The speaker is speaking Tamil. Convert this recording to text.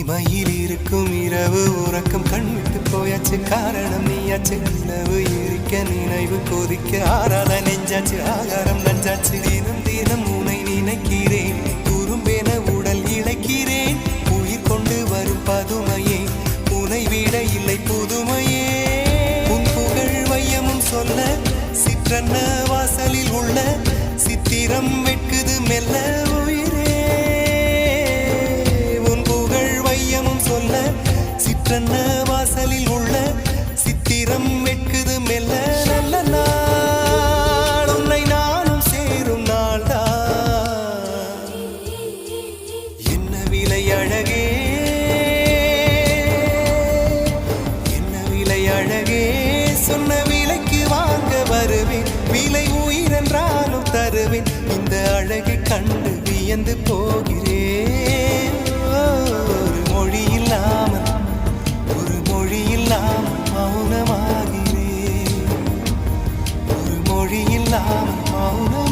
இமையில் இருக்கும் இரவு உறக்கம் கண்விட்டு போயாச்சு காரணம் நீயாச்சு நிலவு எரிக்க நினைவு கொதிக்க ஆறாத நெஞ்சாச்சு ஆகாரம் நஞ்சாச்சு தினம் தினம் உனை நினைக்கிறேன் குறும்பென உடல் இழைக்கிறேன் உயிர் கொண்டு வரும் பதுமையே உனை விட இல்லை புதுமையே உன் புகழ் வையமும் சொல்ல சிற்றன்ன வாசலில் உள்ள சித்திரம் வெட்குது மெல்ல உயிரே உன் புகழ் வையமும் சொல்ல சிற்றன்ன வாசலில் உள்ள சித்திரம் வெட்குது மெல்ல நல்ல நாள் உன்னை நானும் சேரும் நாள்தான் என்ன விலை அழகே என்ன விலை அழகே சொன்ன விலைக்கு வாங்க வருவேன் விலை உயிரென்றாலும் தருவேன் இந்த அழகை கண்டு வியந்து போகிறேன் ஒரு மொழி இல்லாமல் மௌனமாகிறேன் ஒரு மொழி இல்லாமல் மௌன